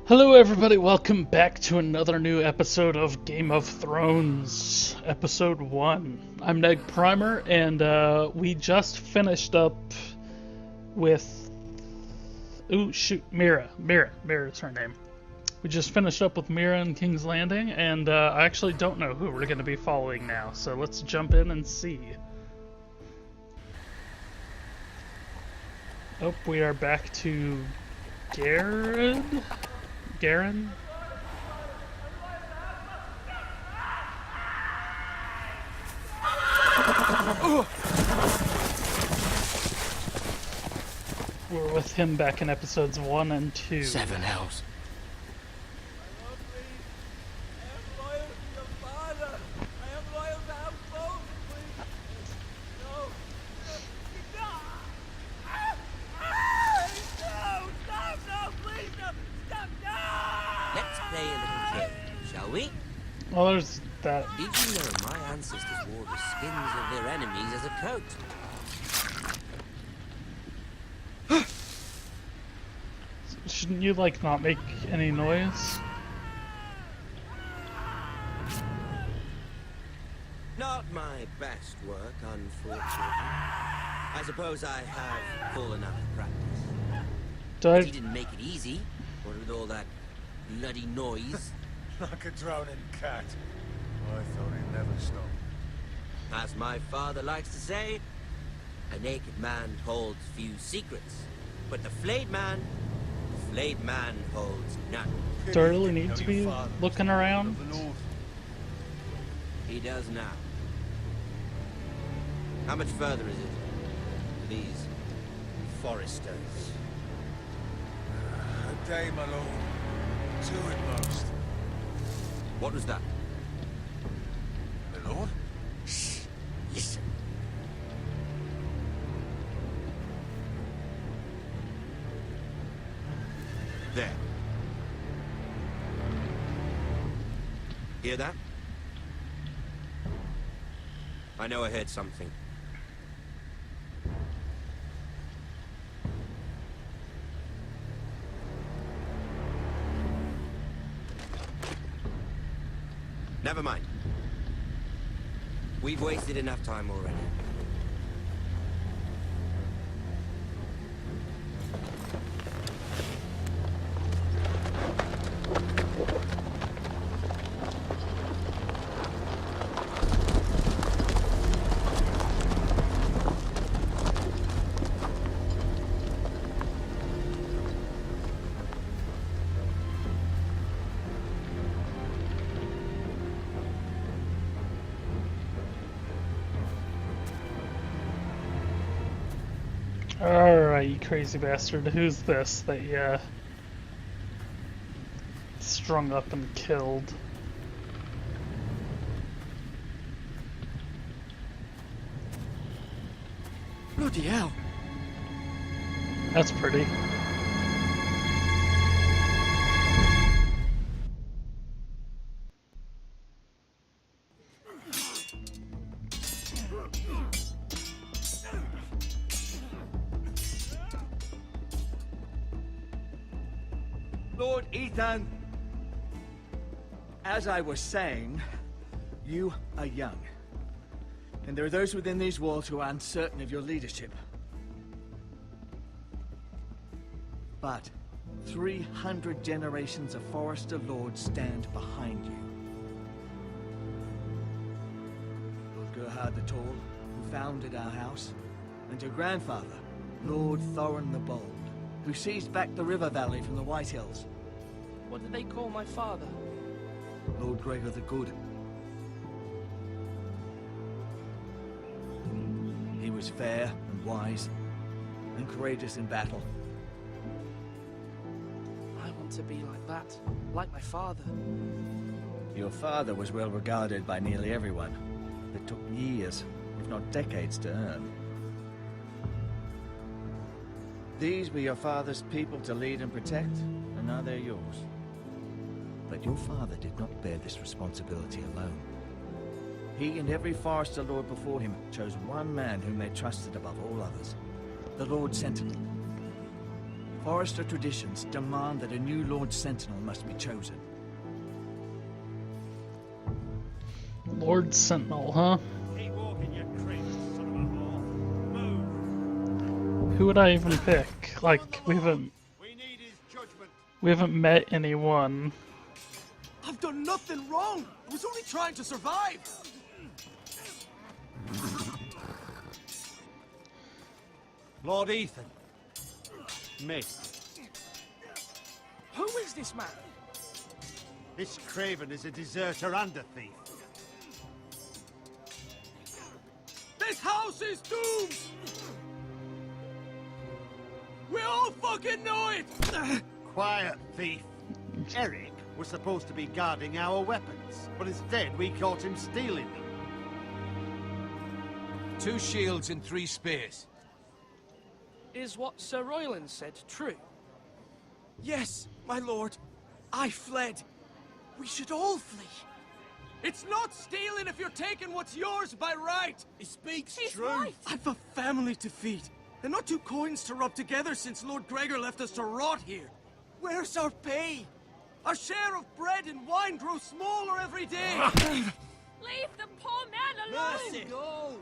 Hello, everybody. Welcome back to another new episode of Game of Thrones, Episode 1. I'm NegPrimer, and we just finished up with. Ooh, shoot, Mira. Mira is her name. We just finished up with Mira and King's Landing, and I actually don't know who we're going to be following now, so let's jump in and see. Oh, we are back to Garen? We're with him back in episodes 1 and 2. Seven hells. Well, there's that. Did you know my ancestors wore the skins of their enemies as a coat? Shouldn't you, like, not make any noise? Not my best work, unfortunately. I suppose I have full enough practice. But he didn't make it easy, what with all that bloody noise. Like a drowning cat. I thought he'd never stop. As my father likes to say, a naked man holds few secrets, but the flayed man holds none. Do I really need to be looking around? He does now. How much further is it to these foresters? A day, my lord. Two at most. What was that? My lord? Shh. Listen. There. Hear that? I know I heard something. Never mind. We've wasted enough time already. Alright, you crazy bastard. Who's this that you strung up and killed? Bloody hell. That's pretty. Lord Ethan, as I was saying, you are young. And there are those within these walls who are uncertain of your leadership. But 300 generations of Forester Lords stand behind you. Lord Gerhard the Tall, who founded our house, and your grandfather, Lord Thorin the Bold, who seized back the river valley from the White Hills. What did they call my father? Lord Gregor the Good. He was fair and wise, and courageous in battle. I want to be like that, like my father. Your father was well regarded by nearly everyone. It took years, if not decades, to earn. These were your father's people to lead and protect, and now they're yours. But your father did not bear this responsibility alone. He and every Forester Lord before him chose one man whom they trusted above all others. The Lord Sentinel. Forester traditions demand that a new Lord Sentinel must be chosen. Lord Sentinel, huh? Keep walking, you creep, son of a whore. Move. Who would I even pick? Like, we haven't met anyone. I've done nothing wrong. I was only trying to survive. Lord Ethan. Miss. Who is this man? This Craven is a deserter and a thief. This house is doomed. We all fucking know it. Quiet, thief. Eric was supposed to be guarding our weapons, but instead we caught him stealing them. 2 shields and 3 spears. Is what Sir Royland said true? Yes, my lord. I fled. We should all flee. It's not stealing if you're taking what's yours by right. He speaks true. Right. I've a family to feed. And not 2 coins to rub together since Lord Gregor left us to rot here. Where's our pay? Our share of bread and wine grows smaller every day. Leave the poor man alone! Mercy. No.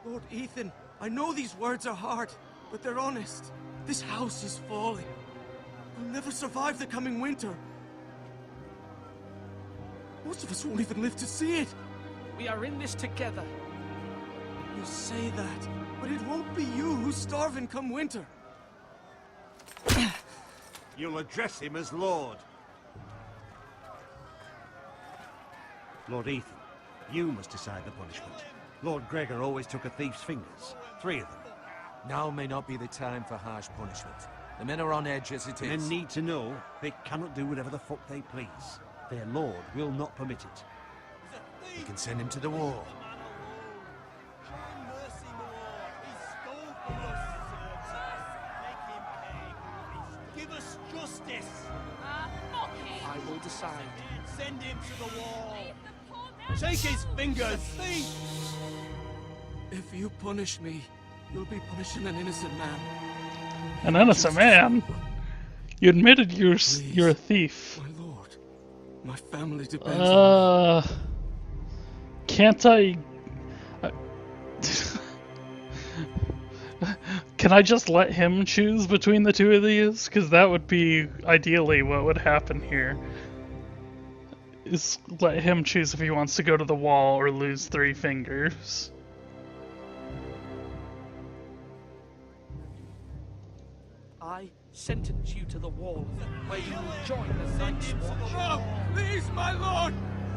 Lord Ethan, I know these words are hard, but they're honest. This house is falling. We'll never survive the coming winter. Most of us won't even live to see it. We are in this together. You say that, but it won't be you who's starving come winter. You'll address him as Lord. Lord Ethan, you must decide the punishment. Lord Gregor always took a thief's fingers. 3 of them. Now may not be the time for harsh punishment. The men are on edge as it is. Men need to know they cannot do whatever the fuck they please. Their lord will not permit it. You can send him to the wall. Give us justice. Fuck him! I will decide. Send him to the wall. Leave the poor man Take his fingers. If you punish me, you'll be punishing an innocent man. An innocent man? You admitted you're a thief. My lord, my family depends on me. Can't I... Can I just let him choose between the 2 of these? Because that would be ideally what would happen here. Is let him choose if he wants to go to the wall or lose 3 fingers. I sentence you to the wall, where you will join the Night's Watch. No, please, my lord!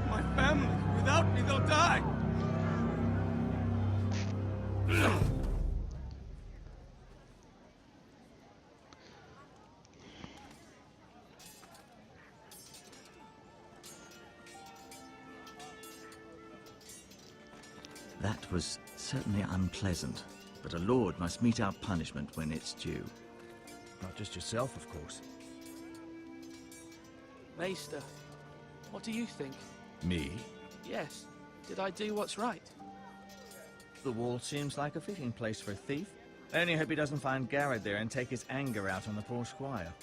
My family, without me, they'll die! That was certainly unpleasant, but a lord must mete out punishment when it's due. Not just yourself, of course. Maester, what do you think? Me? Yes. Did I do what's right? The wall seems like a fitting place for a thief. I only hope he doesn't find Garrett there and take his anger out on the poor squire.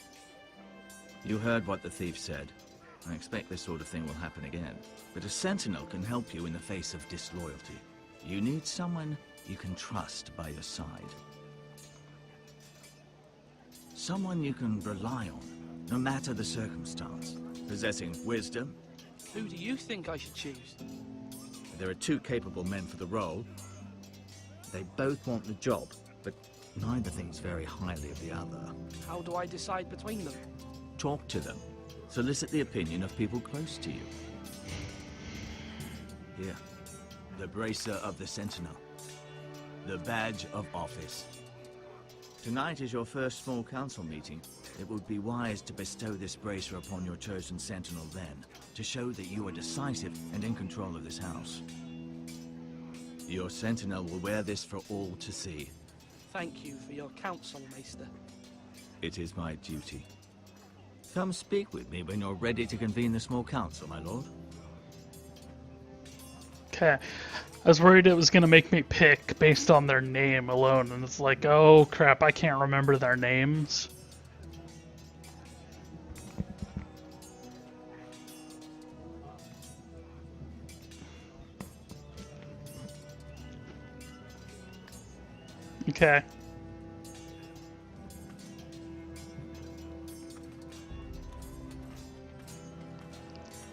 You heard what the thief said. I expect this sort of thing will happen again. But a sentinel can help you in the face of disloyalty. You need someone you can trust by your side. Someone you can rely on, no matter the circumstance. Possessing wisdom. Who do you think I should choose? There are 2 capable men for the role. They both want the job, but neither thinks very highly of the other. How do I decide between them? Talk to them. Solicit the opinion of people close to you. Here, the bracer of the Sentinel. The badge of office. Tonight is your first small council meeting. It would be wise to bestow this bracer upon your chosen Sentinel then, to show that you are decisive and in control of this house. Your Sentinel will wear this for all to see. Thank you for your counsel, Maester. It is my duty. Come speak with me when you're ready to convene the small council, my lord. Okay. I was worried it was going to make me pick based on their name alone, and it's like, oh crap, I can't remember their names. Okay.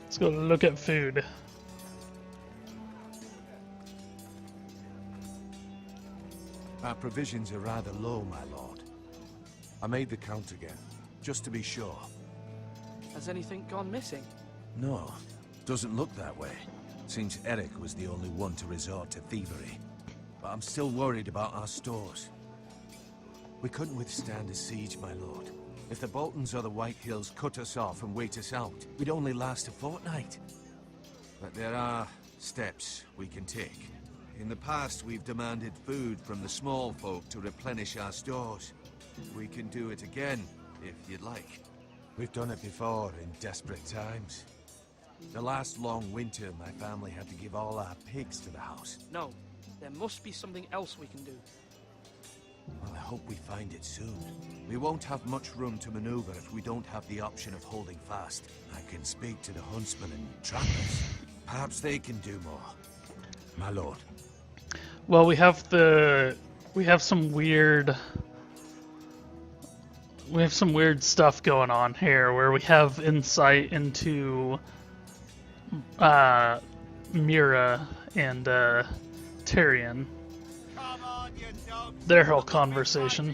Let's go look at food. Our provisions are rather low, my lord. I made the count again, just to be sure. Has anything gone missing? No, doesn't look that way. Seems Eric was the only one to resort to thievery. But I'm still worried about our stores. We couldn't withstand a siege, my lord. If the Boltons or the White Hills cut us off and wait us out, we'd only last a fortnight. But there are steps we can take. In the past, we've demanded food from the small folk to replenish our stores. We can do it again, if you'd like. We've done it before in desperate times. The last long winter, my family had to give all our pigs to the house. No, there must be something else we can do. Well, I hope we find it soon. We won't have much room to maneuver if we don't have the option of holding fast. I can speak to the huntsmen and trappers. Perhaps they can do more. My lord. Well, we have some weird stuff going on here where we have insight into Mira and Tyrion. Their whole conversation.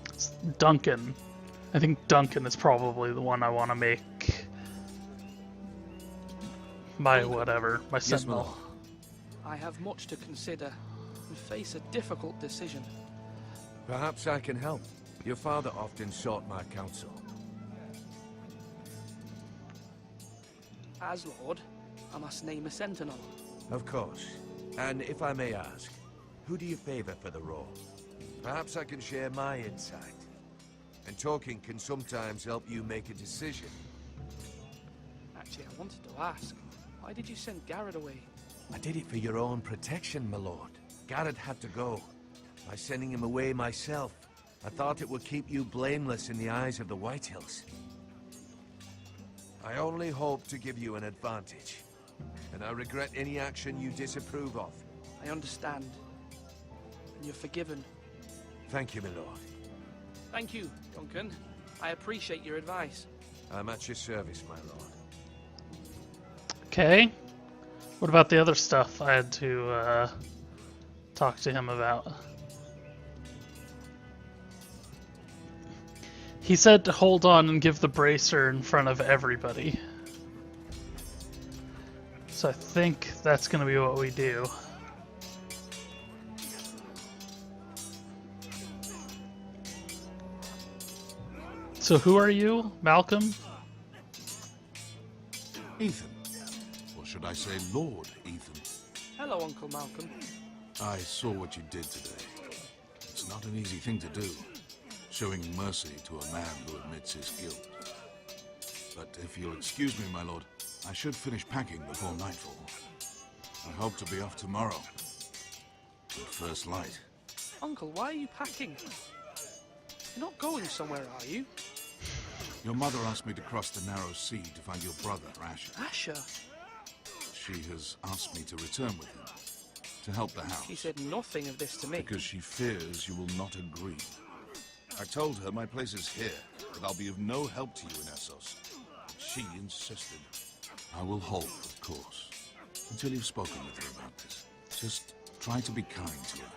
It's Duncan. I think Duncan is probably the one I want to make my my sentinel. I have much to consider and face a difficult decision. Perhaps I can help. Your father often sought my counsel. As Lord, I must name a sentinel. Of course. And if I may ask, who do you favor for the role? Perhaps I can share my insight. And talking can sometimes help you make a decision. Actually, I wanted to ask, why did you send Garrett away? I did it for your own protection, my lord. Garrett had to go. By sending him away myself, I thought it would keep you blameless in the eyes of the White Hills. I only hope to give you an advantage. And I regret any action you disapprove of. I understand. And you're forgiven. Thank you, my lord. Thank you, Duncan. I appreciate your advice. I'm at your service, my lord. Okay. What about the other stuff I had to talk to him about? He said to hold on and give the bracer in front of everybody. So I think that's going to be what we do. So who are you, Malcolm? Ethan. Or should I say Lord Ethan? Hello, Uncle Malcolm. I saw what you did today. It's not an easy thing to do, showing mercy to a man who admits his guilt. But if you'll excuse me, my lord, I should finish packing before nightfall. I hope to be off tomorrow. At first light. Uncle, why are you packing? You're not going somewhere, are you? Your mother asked me to cross the narrow sea to find your brother, Asher. Asher? She has asked me to return with him, to help the house. She said nothing of this to me. Because she fears you will not agree. I told her my place is here, that I'll be of no help to you in Essos. She insisted. I will hold, of course, until you've spoken with her about this. Just try to be kind to her.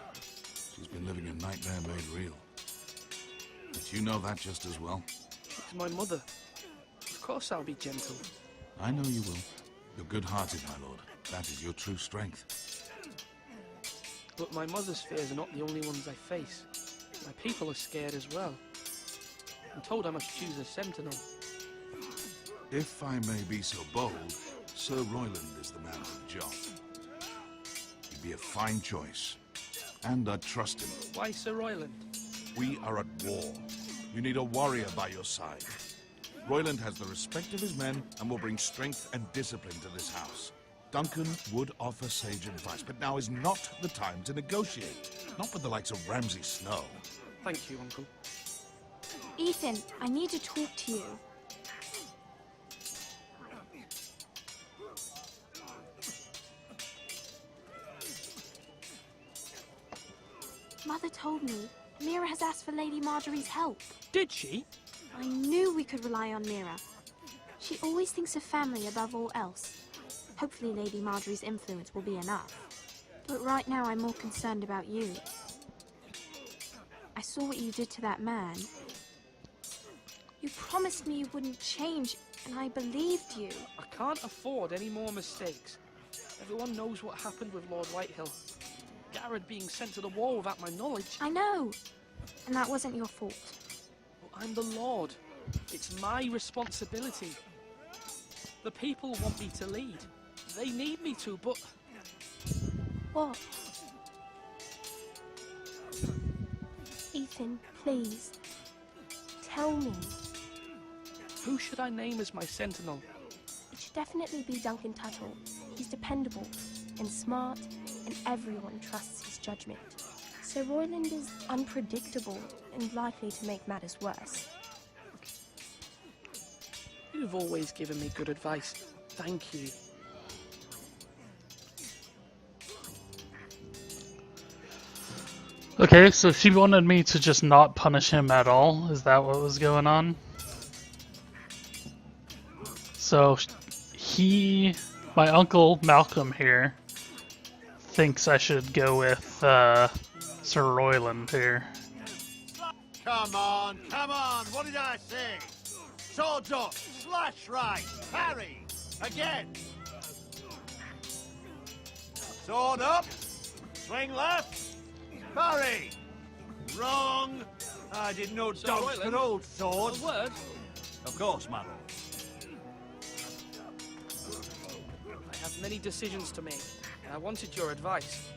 She's been living a nightmare made real. But you know that just as well. It's my mother. Of course I'll be gentle. I know you will. You're good-hearted, my lord. That is your true strength. But my mother's fears are not the only ones I face. My people are scared as well. I'm told I must choose a sentinel. If I may be so bold, Sir Royland is the man for the job. He'd be a fine choice. And I'd trust him. Why Sir Royland? We are at war. You need a warrior by your side. Royland has the respect of his men and will bring strength and discipline to this house. Duncan would offer sage advice, but now is not the time to negotiate. Not with the likes of Ramsay Snow. Thank you, Uncle. Ethan, I need to talk to you. Mother told me Mira has asked for Lady Marjorie's help. Did she? I knew we could rely on Mira. She always thinks of family above all else. Hopefully Lady Marjorie's influence will be enough. But right now I'm more concerned about you. I saw what you did to that man. You promised me you wouldn't change, and I believed you. I can't afford any more mistakes. Everyone knows what happened with Lord Whitehill. Garrett being sent to the wall without my knowledge. I know. And that wasn't your fault. Well, I'm the Lord. It's my responsibility. The people want me to lead. They need me to, but... What? Ethan, please. Tell me. Who should I name as my sentinel? It should definitely be Duncan Tuttle. He's dependable and smart, and everyone trusts his judgment. Sir Royland is unpredictable and likely to make matters worse. You've always given me good advice. Thank you. Okay, so she wanted me to just not punish him at all. Is that what was going on? So my uncle Malcolm here, thinks I should go with Sir Royland here. Come on, what did I say? Swords up, slash right, parry, again. Sword up, swing left, parry. Wrong. I didn't know dogs could hold swords. A word? Of course, my lord. I have many decisions to make, and I wanted your advice.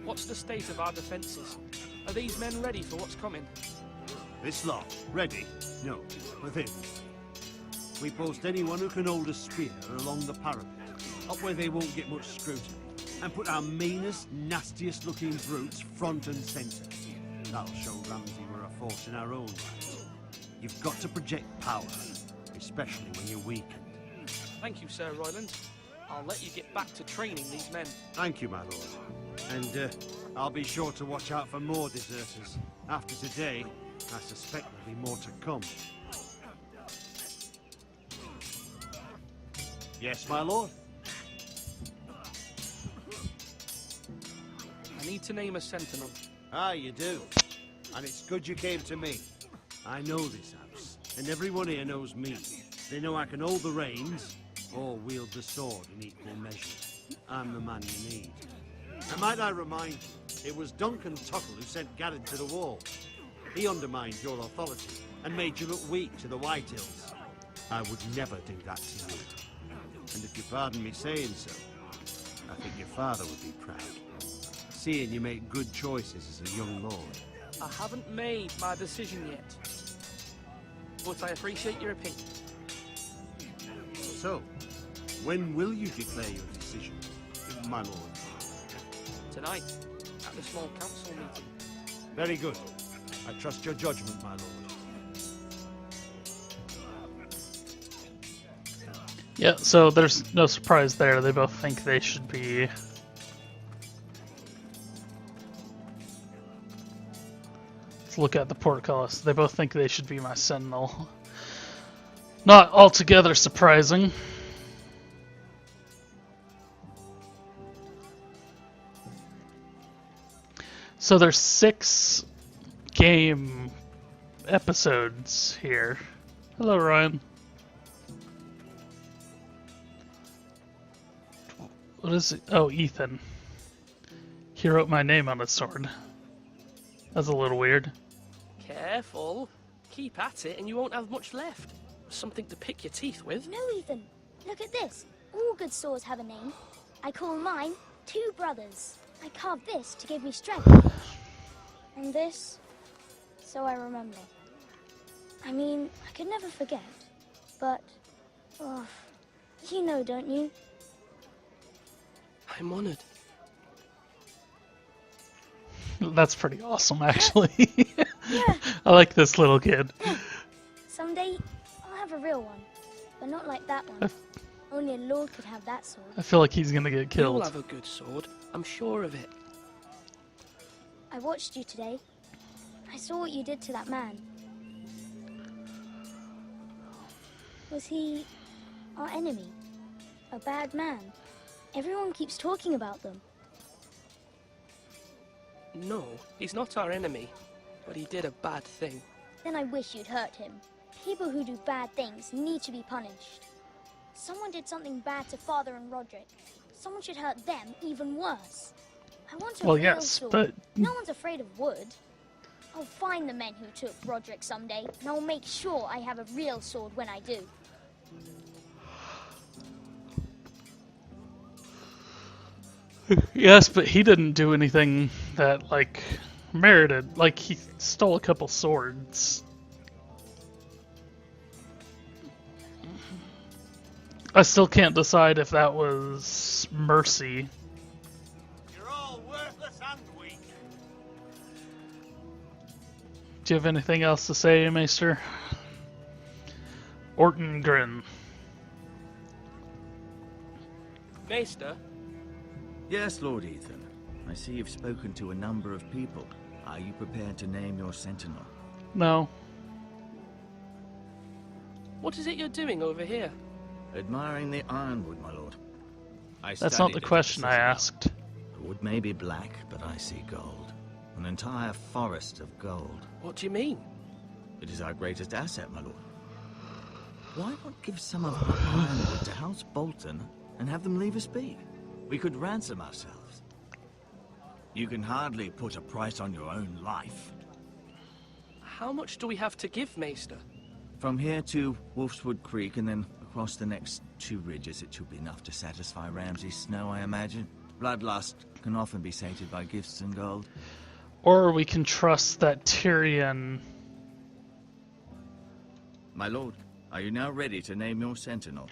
What's the state of our defences? Are these men ready for what's coming? This lot, ready? No, but then. We post anyone who can hold a spear along the parapet, up where they won't get much scrutiny, and put our meanest, nastiest looking brutes front and centre. That'll show Ramsay we're a force in our own right. You've got to project power, especially when you're weakened. Thank you, Sir Royland. I'll let you get back to training these men. Thank you, my lord. And I'll be sure to watch out for more deserters. After today, I suspect there'll be more to come. Yes, my lord? I need to name a sentinel. Ah, you do. And it's good you came to me. I know this house, and everyone here knows me. They know I can hold the reins, or wield the sword in equal measure. I'm the man you need. And might I remind you, it was Duncan Tuttle who sent Garrett to the wall. He undermined your authority, and made you look weak to the Whitehills. I would never do that to you. And if you pardon me saying so, I think your father would be proud, seeing you make good choices as a young lord. I haven't made my decision yet, but I appreciate your opinion. So, when will you declare your decision, my lord? Tonight, at the small council meeting. Very good. I trust your judgment, my lord. Yeah, so there's no surprise there. They both think they should be... Let's look at the portcullis. They both think they should be my sentinel. Not altogether surprising. So there's 6 game episodes here. Hello, Ryan. What is it? Oh, Ethan. He wrote my name on his sword. That's a little weird. Careful. Keep at it and you won't have much left. Something to pick your teeth with. No, Ethan. Look at this. All good swords have a name. I call mine Two Brothers. I carved this to give me strength. And this, so I remember. I mean, I could never forget. But, oh, you know, don't you? I'm honored. That's pretty awesome, actually. Yeah. I like this little kid. Someday, I'll have a real one. But not like that one. Only a lord could have that sword. I feel like he's gonna get You'll killed. have a good sword. I'm sure of it. I watched you today. I saw what you did to that man. Was he our enemy? A bad man? Everyone keeps talking about them. No, he's not our enemy. But he did a bad thing. Then I wish you'd hurt him. People who do bad things need to be punished. Someone did something bad to Father and Roderick. Someone should hurt them even worse. I want a Well, real yes, sword. but No one's afraid of wood. I'll find the men who took Roderick someday, and I'll make sure I have a real sword when I do. yes, but he didn't do anything that like merited. Like he stole a couple swords. I still can't decide if that was mercy. You're all worthless and weak. Do you have anything else to say, Maester? Orton Grin. Maester, Yes, Lord Ethan. I see you've spoken to a number of people. Are you prepared to name your sentinel? No. what is it you're doing over here? Admiring the ironwood, my lord. That's not the question I asked. The wood may be black, but I see gold. An entire forest of gold. What do you mean? It is our greatest asset, my lord. Why not give some of our ironwood to House Bolton and have them leave us be? We could ransom ourselves. You can hardly put a price on your own life. How much do we have to give, Maester? From here to Wolfswood Creek and then across the next 2 ridges, it should be enough to satisfy Ramsay Snow, I imagine. Bloodlust can often be sated by gifts and gold. Or we can trust that Tyrion... My lord, are you now ready to name your sentinel?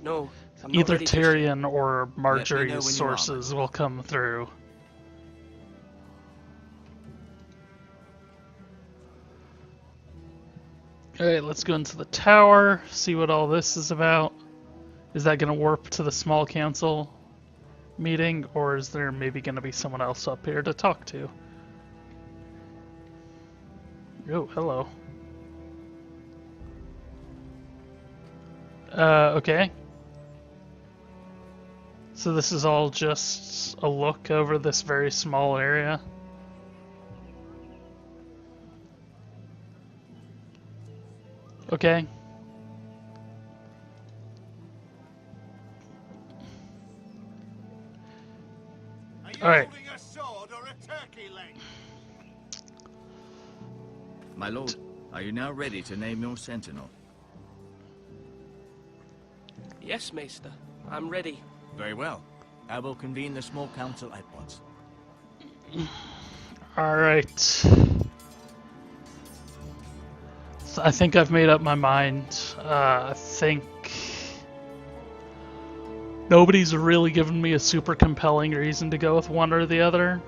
No, I'm not Either ready just yet. Tyrion or when you Marjorie's are, sources will come through. Alright, let's go into the tower, see what all this is about. Is that going to warp to the small council meeting, or is there maybe going to be someone else up here to talk to? Oh, hello. Okay. So this is all just a look over this very small area. Okay. Are you All right. holding a sword or a turkey leg? My lord, are you now ready to name your sentinel? Yes, Maester. I'm ready. Very well. I will convene the small council at once. Alright. So I think I've made up my mind. I think nobody's really given me a super compelling reason to go with one or the other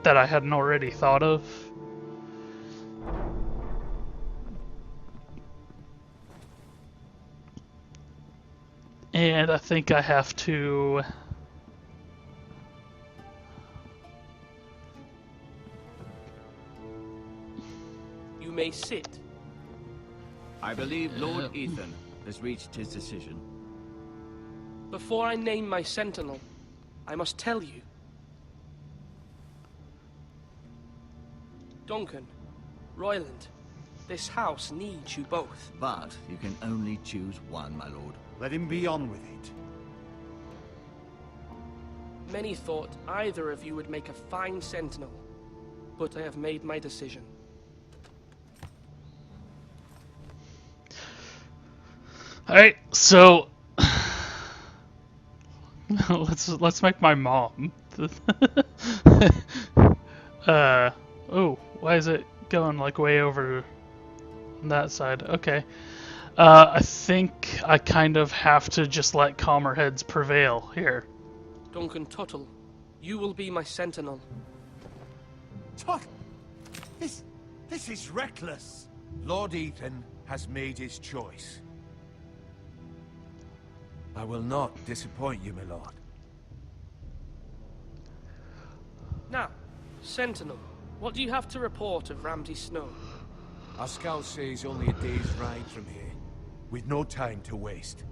that I hadn't already thought of. And I think I have to... You may sit. I believe Lord Ethan has reached his decision. Before I name my sentinel, I must tell you. Duncan, Royland, this house needs you both. But you can only choose one, my lord. Let him be on with it. Many thought either of you would make a fine sentinel, but I have made my decision. Alright, so let's make my mom. Oh, why is it going like way over on that side. Okay. I think I kind of have to just let calmer heads prevail here. Duncan Tuttle, you will be my sentinel. Tuttle! This is reckless. Lord Ethan has made his choice. I will not disappoint you, my lord. Now, Sentinel, what do you have to report of Ramsay Snow? Our scouts say he's only a day's ride from here, with no time to waste.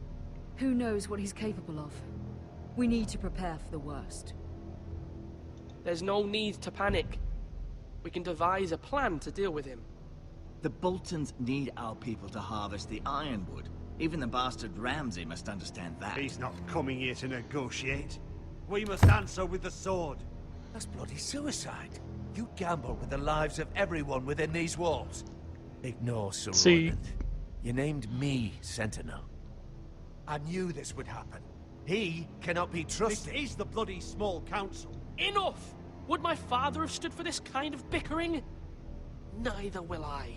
Who knows what he's capable of? We need to prepare for the worst. There's no need to panic. We can devise a plan to deal with him. The Boltons need our people to harvest the ironwood. Even the bastard Ramsay must understand that. He's not coming here to negotiate. We must answer with the sword. That's bloody suicide. You gamble with the lives of everyone within these walls. Ignore Sir Roland. You named me Sentinel. I knew this would happen. He cannot be trusted. This is the bloody small council. Enough! Would my father have stood for this kind of bickering? Neither will I.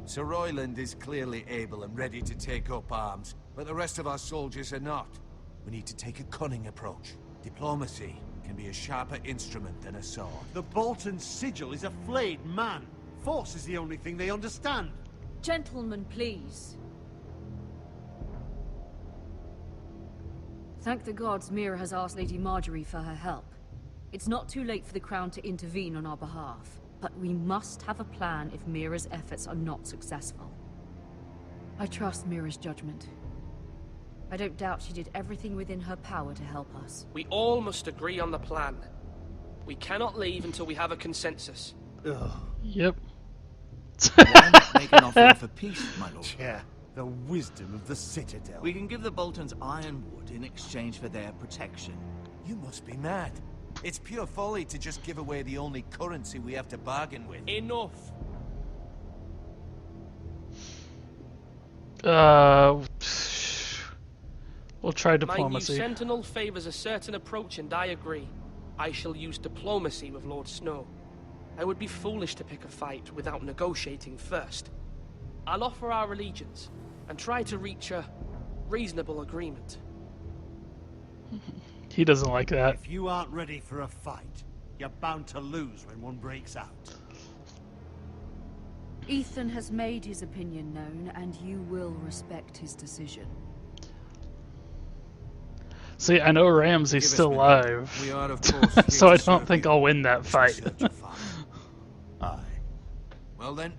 Sir Royland is clearly able and ready to take up arms, but the rest of our soldiers are not. We need to take a cunning approach. Diplomacy can be a sharper instrument than a sword. The Bolton sigil is a flayed man. Force is the only thing they understand. Gentlemen, please. Thank the gods Mira has asked Lady Marjorie for her help. It's not too late for the Crown to intervene on our behalf, but we must have a plan if Mira's efforts are not successful. I trust Mira's judgment. I don't doubt she did everything within her power to help us. We all must agree on the plan. We cannot leave until we have a consensus. Ugh. Yep. Why not make an offer for peace, my lord? Yeah, the wisdom of the Citadel. We can give the Boltons ironwood in exchange for their protection. You must be mad. It's pure folly to just give away the only currency we have to bargain with. Enough! We'll try My diplomacy. new sentinel favors a certain approach, and I agree. I shall use diplomacy with Lord Snow. I would be foolish to pick a fight without negotiating first. I'll offer our allegiance, and try to reach a reasonable agreement. He doesn't like that. If you aren't ready for a fight, you're bound to lose when one breaks out. Ethan has made his opinion known, and you will respect his decision. See, I know Ramsay's still alive, We are, of course, so I here to don't serve think you. I'll win that fight. Aye. Well then,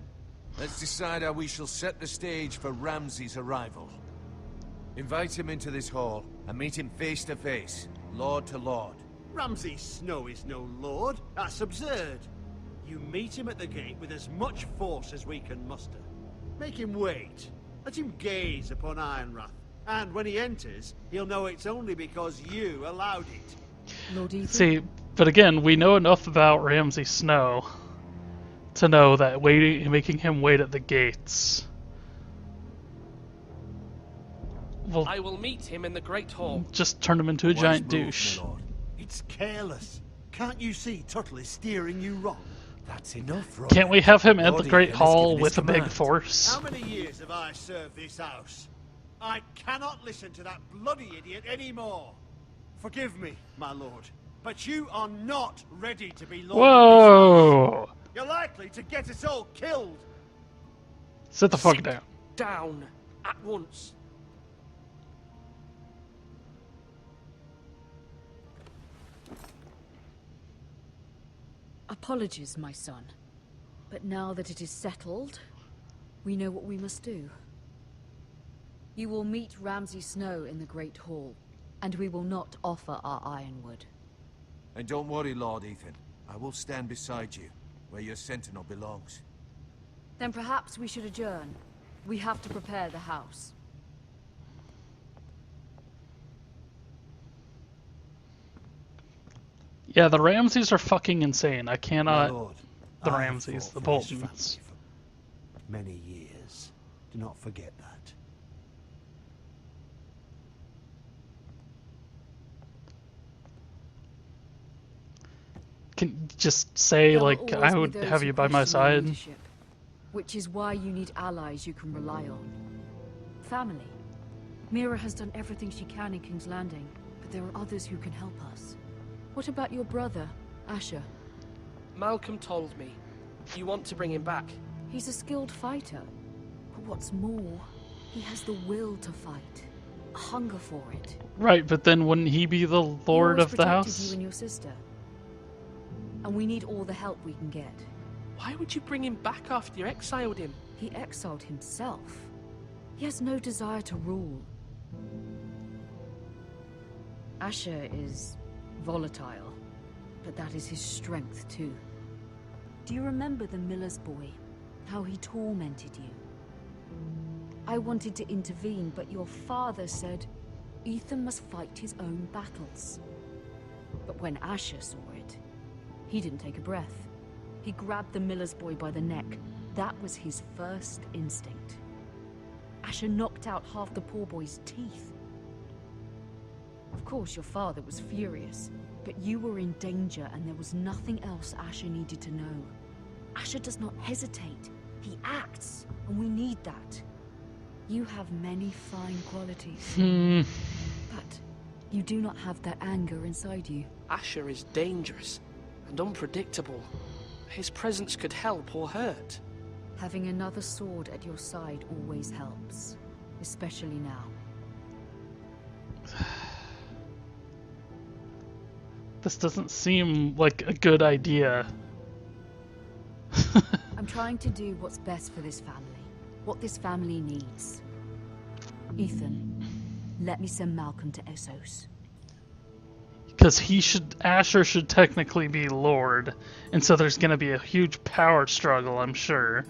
let's decide how we shall set the stage for Ramsay's arrival. Invite him into this hall and meet him face to face, lord to lord. Ramsay Snow is no lord. That's absurd. You meet him at the gate with as much force as we can muster. Make him wait. Let him gaze upon Ironrath. And when he enters, he'll know it's only because you allowed it. Lord Ethan? See, but again, we know enough about Ramsay Snow to know that making him wait at the gates. Well, I will meet him in the Great Hall. just turn him into a Wise giant move, douche. my lord. It's careless. Can't you see Tuttle is steering you wrong? That's enough, Roland. Can't we have him at Lord the Great Ethan has Hall given his with a big command. force? How many years have I served this house? I cannot listen to that bloody idiot anymore. Forgive me, my lord, but you are not ready to be lord of this house. Whoa! You're likely to get us all killed. Sit the fuck down. Down at once. Apologies, my son. But now that it is settled, we know what we must do. You will meet Ramsay Snow in the Great Hall, and we will not offer our ironwood. And don't worry, Lord Ethan. I will stand beside you, where your sentinel belongs. Then perhaps we should adjourn. We have to prepare the house. Yeah, the Ramsays are fucking insane. I My cannot... lord, the I Ramsays, fought the for his Boltons. family for many years. Do not forget that. can just say, There will like, always I be would those have who you by my question your side. leadership, which is why you need allies you can rely on. Family. Mira has done everything she can in King's Landing, but there are others who can help us. What about your brother, Asher? Malcolm told me. You want to bring him back? He's a skilled fighter. But what's more, he has the will to fight. A hunger for it. Right, but then wouldn't he be the lord of the He always protected house? you and your sister. And we need all the help we can get. Why would you bring him back after you exiled him? He exiled himself. He has no desire to rule. Asher is volatile, but that is his strength too. Do you remember the miller's boy? How he tormented you? I wanted to intervene, but your father said Ethan must fight his own battles. But when Asher saw it, he didn't take a breath. He grabbed the miller's boy by the neck. That was his first instinct. Asher knocked out half the poor boy's teeth. Of course, your father was furious, but you were in danger and there was nothing else Asher needed to know. Asher does not hesitate. He acts, and we need that. You have many fine qualities. But you do not have that anger inside you. Asher is dangerous and unpredictable. His presence could help or hurt. Having another sword at your side always helps, especially now. This doesn't seem like a good idea. I'm trying to do what's best for this family. What this family needs. Ethan, let me send Malcolm to Essos. Because Asher should technically be Lord, and so there's going to be a huge power struggle, I'm sure.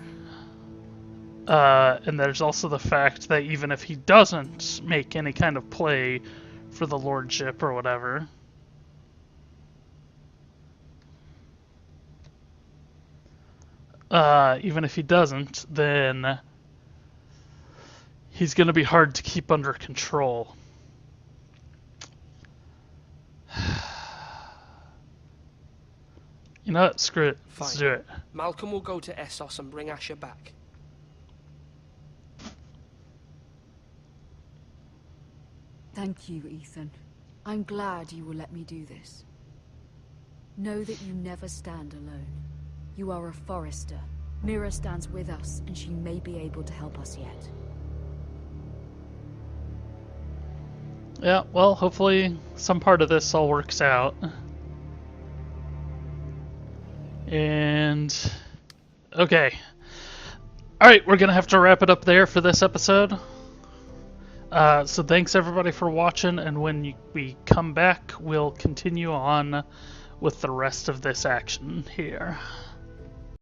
And there's also the fact that even if he doesn't make any kind of play for the lordship or whatever, even if he doesn't, then he's going to be hard to keep under control. You know what? Screw it. Fine. Let's do it. Malcolm will go to Essos and bring Asher back. Thank you, Ethan. I'm glad you will let me do this. Know that you never stand alone. You are a Forester. Mira stands with us, and she may be able to help us yet. Yeah, well, hopefully some part of this all works out. And... okay. Alright, we're gonna have to wrap it up there for this episode. So thanks everybody for watching, and when we come back, we'll continue on with the rest of this action here.